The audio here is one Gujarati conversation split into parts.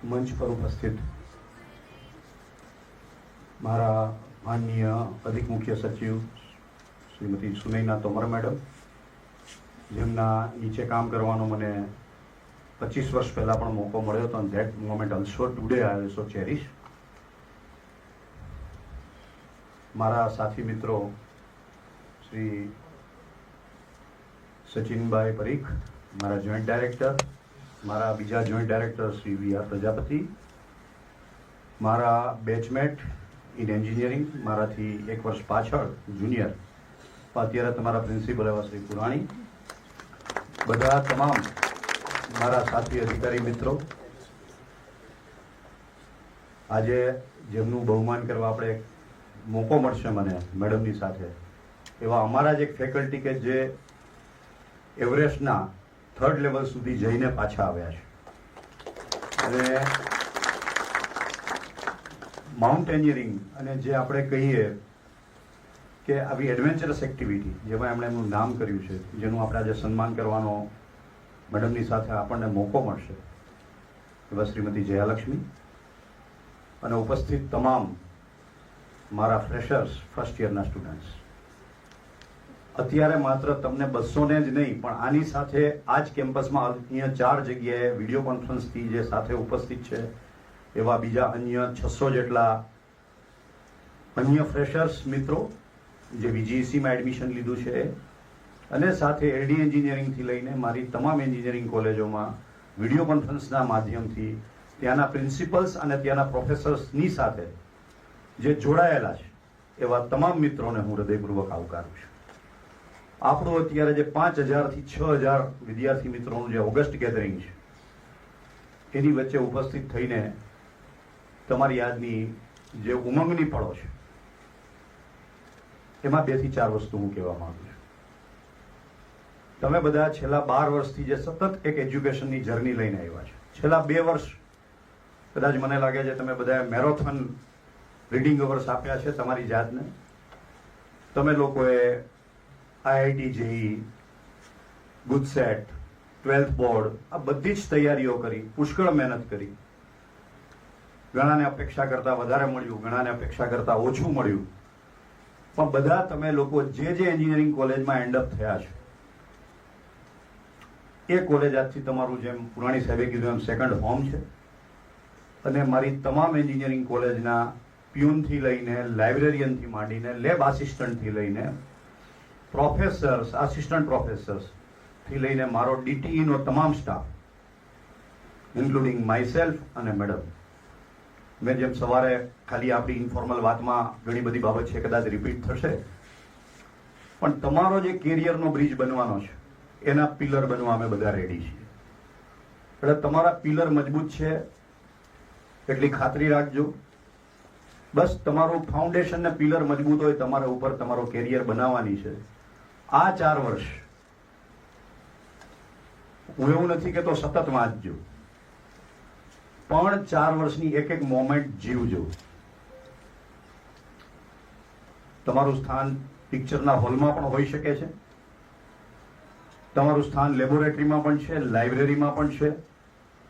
મંચ પર ઉપસ્થિત મારા માનનીય અધિક મુખ્ય સચિવ શ્રીમતી સુનૈના તોમર મેડમ, જેમના નીચે કામ કરવાનો મને 25 વર્ષ પહેલાં પણ મોકો મળ્યો હતો, અને that moment also today I also cherish. મારા સાથી મિત્રો શ્રી સચિનભાઈ પરીખ, મારા જોઈન્ટ ડાયરેક્ટર, મારા બીજા joint director Shri VR. Prajapati, મારા બેચમેટ ઇન એન્જિનિયરિંગ, મારાથી 1 વર્ષ પાછળ જુનિયર, અત્યારે તમારા પ્રિન્સિપલ એવા શ્રી પુરાણી, બધા તમામ મારા સાથી અધિકારી મિત્રો, આજે જેમનું બહુમાન કરવા આપણે મોકો મળશે મને મેડમની સાથે, એવા અમારા જ એક ફેકલ્ટી કે જે એવરેસ્ટના 3rd લેવલ સુધી જઈને પાછા આવ્યા છે, અને માઉન્ટેનિયરિંગ અને જે આપણે કહીએ કે આવી એડવેન્ચરસ એક્ટિવિટી જેમાં એમણે એમનું નામ કર્યું છે, જેનું આપણે આજે સન્માન કરવાનો મેડમની સાથે આપણને મોકો મળશે, એવા શ્રીમતી જયાલક્ષ્મી અને ઉપસ્થિત તમામ મારા ફ્રેશર્સ ફર્સ્ટ યરના સ્ટુડન્ટ્સ. અત્યારે માત્ર તમને 200 જ નહીં, પણ આની સાથે આ જ કેમ્પસમાં અહીંયા 4 જગ્યાએ વિડીયો કોન્ફરન્સથી જે સાથે ઉપસ્થિત છે એવા બીજા અન્ય 600 જેટલા અન્ય ફ્રેશર્સ મિત્રો જે VGECમાં એડમિશન લીધું છે, અને સાથે LD એન્જિનિયરિંગથી લઈને મારી તમામ એન્જિનિયરિંગ કોલેજોમાં વિડીયો કોન્ફરન્સના માધ્યમથી ત્યાંના પ્રિન્સિપલ્સ અને ત્યાંના પ્રોફેસર્સની સાથે જે જોડાયેલા છે એવા તમામ મિત્રોને હું હૃદયપૂર્વક આવકારું છું. આપણું અત્યારે જે 5000 થી 6000 વિદ્યાર્થી મિત્રોનું જે ઓગસ્ટ ગેધરિંગ છે, એની વચ્ચે ઉપસ્થિત થઈને તમારી આજની જે ઉમંગની પળો છે, એમાં 2 થી 4 વસ્તુ હું કહેવા માંગુ છું. તમે બધા છેલ્લા 12 વર્ષથી જે સતત એક એજ્યુકેશનની જર્ની લઈને આવ્યા છો, છેલ્લા 2 વર્ષ કદાચ મને લાગે છે તમે બધા મેરેથોન રીડિંગ અવર્સ આપ્યા છે તમારી જાતને. તમે લોકોએ IIT JEE, GUJCET, 12th board, આ બધી જ તૈયારીઓ કરી, પુષ્કળ મહેનત કરી. ઘણાને અપેક્ષા કરતાં વધારે મળ્યું, ઘણાને અપેક્ષા કરતાં ઓછું મળ્યું, પણ બધા તમે લોકો જે એન્જિનિયરિંગ કોલેજમાં એન્ડ અપ થયા છે, એ કોલેજ આજથી તમારું, જેમ પુરાણી સાહેબે કીધું એમ, સેકન્ડ હોમ છે. અને મારી તમામ એન્જિનિયરિંગ કોલેજના પ્યુનથી લઈને લાઇબ્રેરિયનથી માંડીને લેબ આસિસ્ટન્ટથી લઈને પ્રોફેસર્સ, આસિસ્ટન્ટ પ્રોફેસર્સથી લઈને મારો DTEનો તમામ સ્ટાફ, ઇન્ક્લુડિંગ માયસેલ્ફ અને મેડમ. મેં જેમ સવારે ખાલી આપણી ઇન્ફોર્મલ વાતમાં ઘણી બધી બાબત છે, કદાચ રિપીટ થશે, પણ તમારો જે કેરિયરનો બ્રિજ બનવાનો છે, એના પિલર બનવા અમે બધા રેડી છીએ. એટલે તમારા પિલર મજબૂત છે એટલી ખાતરી રાખજો. બસ તમારું ફાઉન્ડેશન ને પિલર મજબૂત હોય, તમારા ઉપર તમારો કેરિયર બનાવવાની છે. આ 4 વર્ષ હું એવું નથી કહેતો સતત વાંચજો, પણ 4 વર્ષની એક મોમેન્ટ જીવજો. તમારું સ્થાન પિક્ચરના હોલમાં પણ હોઈ શકે છે, તમારું સ્થાન લેબોરેટરીમાં પણ છે, લાઇબ્રેરીમાં પણ છે,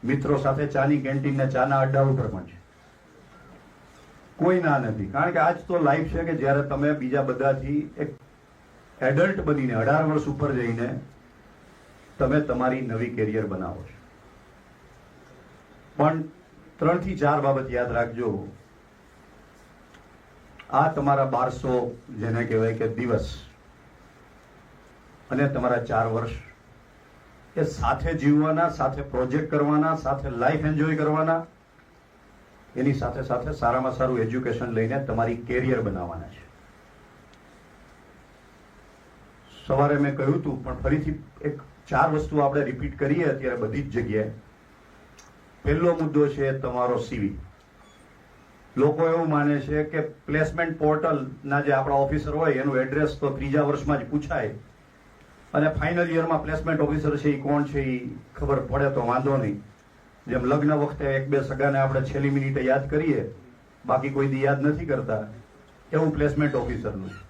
મિત્રો સાથે ચાની કેન્ટીન ને ચાના અડ્ડા ઉપર પણ છે. કોઈ ના નથી, કારણ કે આજ તો લાઈફ છે કે જ્યારે તમે બીજા બધાથી એક એડલ્ટ બનીને 18 વર્ષ ઉપર જઈને તમે તમારી નવી કેરિયર બનાવો છો. પણ 3 થી 4 બાબત યાદ રાખજો. આ તમારા 1200 જેને કહેવાય કે દિવસ અને તમારા 4 વર્ષ એ સાથે જીવવાના, સાથે પ્રોજેક્ટ કરવાના, સાથે લાઈફ એન્જોય કરવાના, એની સાથે સાથે સારામાં સારું એજ્યુકેશન લઈને તમારી કેરિયર બનાવવાના છે. સવારે મેં કહ્યું હતું, પણ ફરીથી એક 4 વસ્તુ આપણે રિપીટ કરીએ અત્યારે બધી જ જગ્યાએ. પહેલો મુદ્દો છે તમારો CV. લોકો એવું માને છે કે પ્લેસમેન્ટ પોર્ટલના જે આપણા ઓફિસર હોય એનું એડ્રેસ તો 3જા વર્ષમાં જ પૂછાય, અને ફાઇનલ યરમાં પ્લેસમેન્ટ ઓફિસર છે એ કોણ છે એ ખબર પડે તો વાંધો નહીં. જેમ લગ્ન વખતે 1-2 સગાને આપણે છેલ્લી મિનિટે યાદ કરીએ, બાકી કોઈ દી યાદ નથી કરતા, એવું પ્લેસમેન્ટ ઓફિસરનું છે.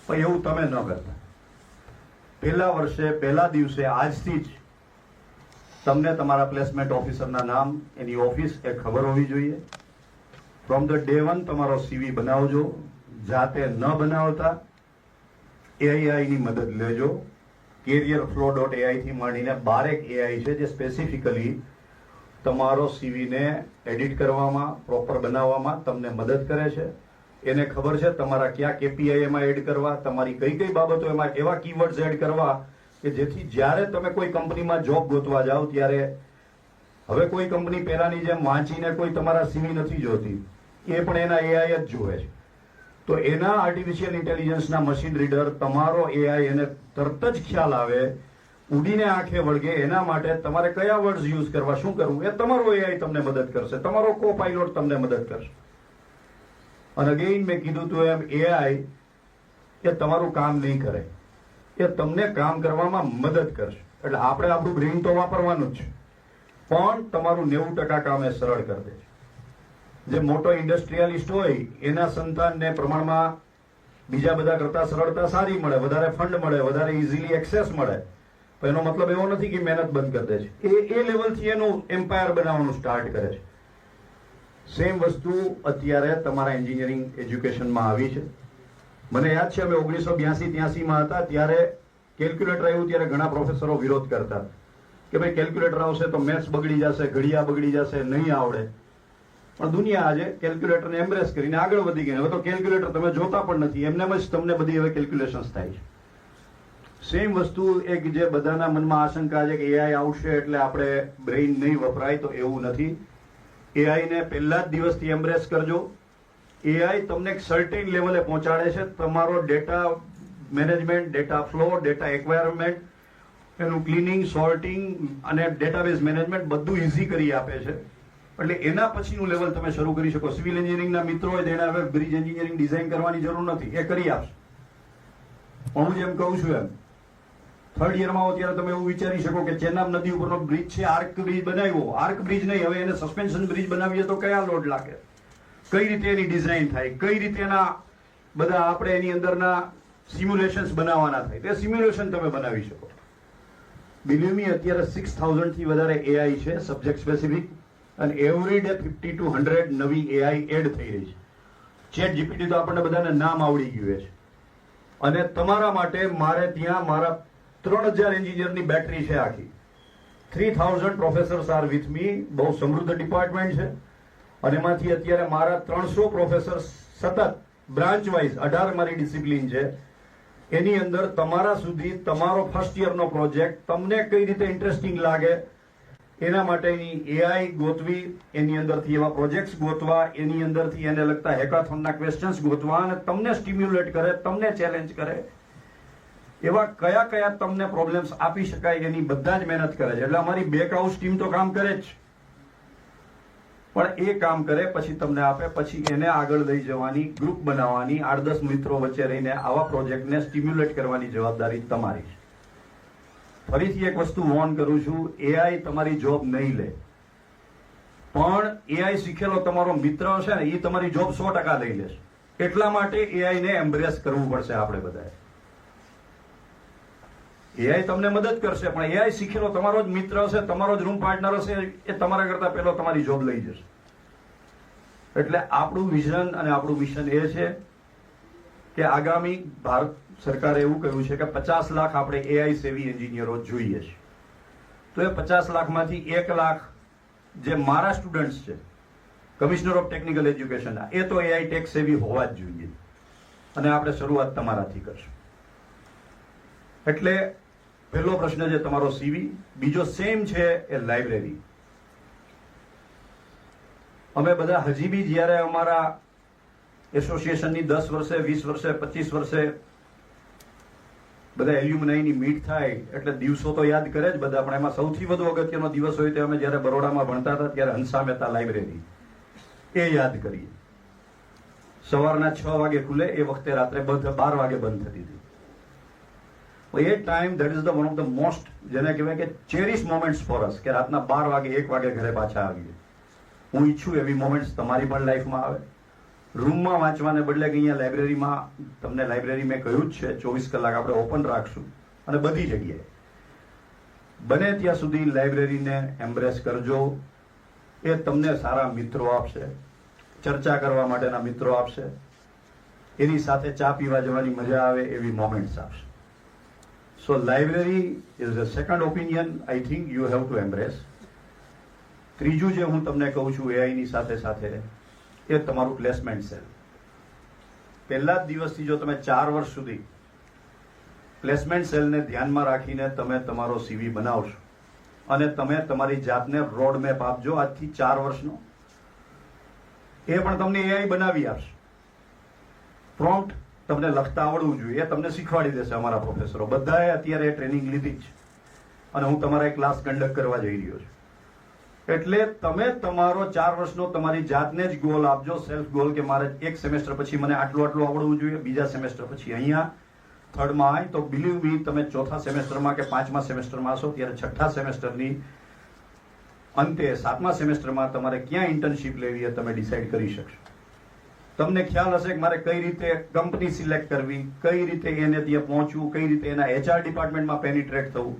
પણ એવું તમે ન કરતા. પહેલા વર્ષે પહેલા દિવસે આજથી જ તમને તમારા પ્લેસમેન્ટ ઓફિસરના નામ, એની ઓફિસ એ ખબર હોવી જોઈએ. ફ્રોમ ધ ડે વન તમારો સીવી બનાવજો. જાતે ન બનાવતા AI ની મદદ લેજો. careerflow.ai થી માંડીને 12 AI છે જે સ્પેસિફિકલી તમારો સીવીને એડિટ કરવામાં, પ્રોપર બનાવવામાં તમને મદદ કરે છે. એને ખબર છે તમારા કયા KPI એમાં એડ કરવા, તમારી કઈ કઈ બાબતો એમાં એવા કીવર્ડ્સ એડ કરવા કે જેથી જ્યારે તમે કોઈ કંપનીમાં જોબ ગોતવા જાઓ ત્યારે હવે કોઈ કંપની પહેલાની જેમ વાંચીને કોઈ તમારા સીવી નથી જોતી, એ પણ એના AI જ જોવે છે. તો એના આર્ટિફિશિયલ ઇન્ટેલિજન્સના મશીન રીડર તમારો AI એને તરત જ ખ્યાલ આવે, ઉડીને આંખે વળગે. એના માટે તમારે કયા વર્ડ્સ યુઝ કરવા, શું કરવું, એ તમારો AI તમને મદદ કરશે, તમારો કો પાયલોટ તમને મદદ કરશે. અને અગેઇન મેં કીધું તું એમ, AI એ તમારું કામ નહીં કરે, એ તમને કામ કરવામાં મદદ કરશે. એટલે આપણે આપણું બ્રેઇન તો વાપરવાનું જ છે, પણ તમારું 90% કામ એ સરળ કરી દે છે. જે મોટો ઇન્ડસ્ટ્રીયાલિસ્ટ હોય એના સંતાનને પ્રમાણમાં બીજા બધા કરતા સરળતા સારી મળે, વધારે ફંડ મળે, વધારે ઇઝીલી એક્સેસ મળે. તો એનો મતલબ એવો નથી કે મહેનત બંધ કરી દે છે. એ લેવલથી એનું એમ્પાયર બનાવવાનું સ્ટાર્ટ કરે છે. સેમ વસ્તુ અત્યારે તમારા એન્જિનિયરિંગ એજ્યુકેશનમાં આવી છે. મને યાદ છે અમે 1982-83માં હતા ત્યારે કેલ્ક્યુલેટર આવ્યું ત્યારે ઘણા પ્રોફેસરો વિરોધ કરતા કે ભાઈ કેલ્ક્યુલેટર આવશે તો મેથ્સ બગડી જશે, ઘડિયા બગડી જશે, નહીં આવડે. પણ દુનિયા આજે કેલ્ક્યુલેટરને એમ્બ્રેસ કરીને આગળ વધી ગઈ. હવે તો કેલ્ક્યુલેટર તમે જોતા પણ નથી, એમને જ તમને બધી હવે કેલ્ક્યુલેશન્સ થાય છે. સેમ વસ્તુ એક જે બધાના મનમાં આશંકા છે કે AI આવશે એટલે આપણે બ્રેઇન નહીં વપરાય, તો એવું નથી. AI ને પહેલા જ દિવસથી એમ્બ્રેસ કરજો. AI તમને એક સર્ટેન લેવલે પહોંચાડે છે. તમારો data management, data flow, data acquirement, એનું ક્લિનિંગ, સોર્ટિંગ અને ડેટાબેઝ મેનેજમેન્ટ બધું ઇઝી કરી આપે છે. એટલે એના પછીનું લેવલ તમે શરૂ કરી શકો. સિવિલ એન્જિનિયરિંગના મિત્રો હોય તેને હવે બ્રિજ એન્જિનિયરિંગ ડિઝાઇન કરવાની જરૂર નથી, એ કરી આપશે. હું જેમ કહું છું એમ, 3rd યરમાં હો ત્યારે તમે એવું વિચારી શકો કે ચેનાબ નદી ઉપરનો બ્રિજ છે, આર્ક બ્રિજ બનાવ્યો. આર્ક બ્રિજ નહીં, હવે એને સસ્પેન્શન બ્રિજ બનાવીએ તો કયા લોડ લાગે, કઈ રીતે એની ડિઝાઇન થાય, કઈ રીતે એના બધા આપણે એની અંદરના સિમ્યુલેશન્સ બનાવવાના થાય, તે સિમ્યુલેશન તમે બનાવી શકો. બિલીવ મી, અત્યારે 6000 થી વધારે AI છે સબ્જેક્ટ સ્પેસિફિક, અને એવરી ડે 50 to 100 નવી AI એડ થઈ રહી છે. ચેટ GPT તો આપણને બધાને નામ આવડી ગયું છે. અને તમારા માટે મારે ત્યાં મારા 3000 એન્જિનિયરની બેટરી છે આખી. 3000 પ્રોફેસર્સ આર વિથ મી. બહુ સમૃદ્ધ ડિપાર્ટમેન્ટ છે. અને એમાંથી અત્યારે મારા 300 પ્રોફેસર્સ સતત બ્રાન્ચ વાઇઝ 18 મારી ડિસિપ્લિન છે. એની અંદર તમારા સુધી તમારો ફર્સ્ટ યરનો પ્રોજેક્ટ તમને કઈ રીતે ઇન્ટરેસ્ટિંગ લાગે એના માટેની AI ગોતવી, એની અંદરથી એવા પ્રોજેક્ટ્સ ગોતવા, એની અંદરથી એને લગતા હેકાથોનના ક્વેશ્ચન્સ ગોતવા, અને તમને સ્ટિમ્યુલેટ કરે, તમને ચેલેન્જ કરે, એવા કયા કયા તમને પ્રોબ્લેમ્સ આપી શકાય એની બધા જ મહેનત કરે છે. એટલે અમારી બેક હાઉસ ટીમ તો કામ કરે જ, પણ એ કામ કરે પછી તમને આપે, પછી એને આગળ લઈ જવાની, ગ્રુપ બનાવવાની, 8-10 મિત્રો વચ્ચે રહીને આવા પ્રોજેક્ટને સ્ટિમ્યુલેટ કરવાની જવાબદારી તમારી છે. ફરીથી એક વસ્તુ વોર્ન કરું છું, AI તમારી જોબ નહીં લે, પણ AI શીખેલો તમારો મિત્ર હશે ને, એ તમારી જોબ 100% લઈ લેશે. એટલા માટે AI ને એમ્બ્રેસ કરવું પડશે આપણે બધાએ. AI તમને મદદ કરશે, પણ AI શીખેલો તમારો જ મિત્ર હશે, તમારો જ રૂમ પાર્ટનર હશે, એ તમારા કરતા પહેલો તમારી જોબ લઈ જશે. એટલે આપણું વિઝન અને આપણું મિશન એ છે કે આગામી ભારત સરકારે એવું કહ્યું છે કે 50 લાખ આપણે AI સેવી એન્જિનિયરો જોઈએ છે. તો એ 50 લાખમાંથી 1 લાખ જે મારા સ્ટુડન્ટ્સ છે કમિશનર ઓફ ટેકનિકલ એજ્યુકેશનના, એ તો AI ટેક સેવી હોવા જ જોઈએ. અને આપણે શરૂઆત તમારાથી કરશું. એટલે પહેલો પ્રશ્ન છે તમારો CV. બીજો સેમ છે એ લાઇબ્રેરી. અમે બધા હજી બી જ્યારે અમારા એસોસિએશનની 10 વર્ષે, 20 વર્ષે, 25 વર્ષે બધા એલ્યુમનાઈની મીટ થાય એટલે દિવસો તો યાદ કરે જ બધા, પણ એમાં સૌથી વધુ અગત્યનો દિવસ હોય તો અમે જ્યારે બરોડામાં ભણતા હતા ત્યારે હંસા મહેતા લાઇબ્રેરી, એ યાદ કરીએ. સવારના 6 વાગે ખુલે, એ વખતે રાત્રે 12 વાગે બંધ થતી હતી. એ time that is the one of the most, જેને કહેવાય કે ચેરિશ મોમેન્ટ્સ ફોર અસ, કે રાતના 12 વાગે 1 વાગે ઘરે પાછા આવીએ. હું ઈચ્છું એવી મોમેન્ટ્સ તમારી પણ લાઈફમાં આવે. રૂમમાં વાંચવાને બદલે કે અહીંયા લાઇબ્રેરીમાં, તમને લાઇબ્રેરી મેં કહ્યું જ છે 24 કલાક આપણે ઓપન રાખશું, અને બધી જગ્યાએ બને ત્યાં સુધી લાઇબ્રેરીને એમ્બ્રેસ કરજો. એ તમને સારા મિત્રો આપશે, ચર્ચા કરવા માટેના મિત્રો આપશે, એની સાથે ચા પીવા જવાની મજા આવે એવી મોમેન્ટ્સ આપશે. So library is a second opinion I think you have to embrace. ત્રીજું જે હું તમને કહું છું એઆઈની સાથે સાથે એ તમારું પ્લેસમેન્ટ સેલ. પહેલા જ દિવસથી જો તમે 4 વર્ષ સુધી પ્લેસમેન્ટ સેલને ધ્યાનમાં રાખીને તમે તમારો સીવી બનાવશો અને તમે તમારી જાતને રોડ મેપ આપજો આજથી 4 વર્ષનો, એ પણ તમને એઆઈ બનાવી આપશે. પ્રોમ્પ્ટ તમને લખતા આવડવું જોઈએ, એ તમને શીખવાડી દેશે અમારા પ્રોફેસરો. બધાએ અત્યારે ટ્રેનિંગ લીધી જ છે અને હું તમારા એક ક્લાસ કન્ડક્ટ કરવા જઈ રહ્યો છું. એટલે તમે તમારો 4 વર્ષનો તમારી જાતને જ ગોલ આપજો, સેલ્ફ ગોલ, કે મારે એક સેમેસ્ટર પછી મને આટલું આટલું આવડવું જોઈએ, બીજા સેમેસ્ટર પછી અહીંયા, થર્ડમાં આય તો બિલીવ મી તમે ચોથા સેમેસ્ટરમાં કે 5મા સેમેસ્ટરમાં હશો ત્યારે 6થા સેમેસ્ટરની અંતે 7મા સેમેસ્ટરમાં તમારે ક્યાં ઇન્ટર્નશીપ લેવી એ તમે ડિસાઈડ કરી શકશો. તમને ખ્યાલ હશે કે મારે કઈ રીતે કંપની સિલેક્ટ કરવી, કઈ રીતે એને ત્યાં પહોંચવું, કઈ રીતે એના HR ડિપાર્ટમેન્ટમાં પેનિટ્રેટ થવું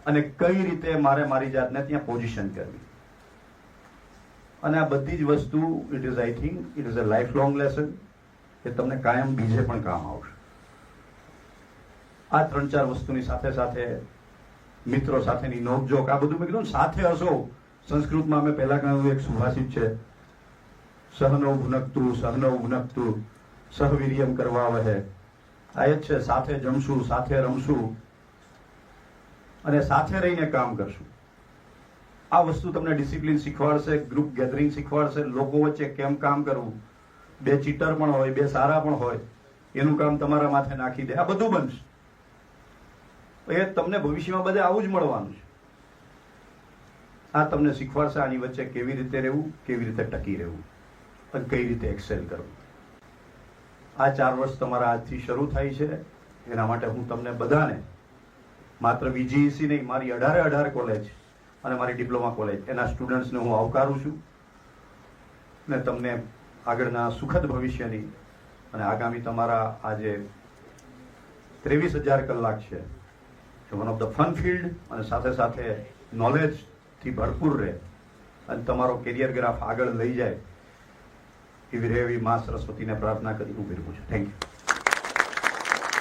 અને કઈ રીતે મારે મારી જાતને ત્યાં પોઝિશન કરવી. અને આ બધી જ વસ્તુ it is I think it is a life long lesson, એ તમને કાયમ બીજે પણ કામ આવશે. આ 3-4 વસ્તુની સાથે સાથે મિત્રો સાથેની નોકઝોક, આ બધું મેં કીધું સાથે હશો. સંસ્કૃતમાં અમે પહેલા કહ્યું એક સુભાષિત છે, સહનૌ ભુનક્તુ સહનૌ ભુનક્તુ સહવીર્યમ કરવા વહે. આ જ છે, સાથે જમશું, સાથે રમશું અને સાથે રહીને કામ કરશું. આ વસ્તુ તમને ડિસિપ્લિન શીખવાડશે, ગ્રુપ ગેધરિંગ શીખવાડશે, લોકો વચ્ચે કેમ કામ કરવું. 2 ચીટર પણ હોય, 2 સારા પણ હોય, એનું કામ તમારા માથે નાખી દે, આ બધું બનશે. એ તમને ભવિષ્યમાં બધે આવું જ મળવાનું છે. આ તમને શીખવાડશે આની વચ્ચે કેવી રીતે રહેવું, કેવી રીતે ટકી રહેવું અને કઈ રીતે એક્સેલ કરવું. આ 4 વર્ષ તમારા આજથી શરૂ થાય છે. એના માટે હું તમને બધાને, માત્ર VGEC નહીં, મારી 18 કોલેજ અને મારી ડિપ્લોમા કોલેજ એના સ્ટુડન્ટ્સને હું આવકારું છું ને તમને આગળના સુખદ ભવિષ્યની અને આગામી તમારા આજે 23,000 કલાક છે, one of the fun field અને સાથે સાથે નોલેજથી ભરપૂર રહે અને તમારો કેરિયર ગ્રાફ આગળ લઈ જાય એવી માં સરસ્વતીને પ્રાર્થના કરી હું વિરમું છું. Thank you.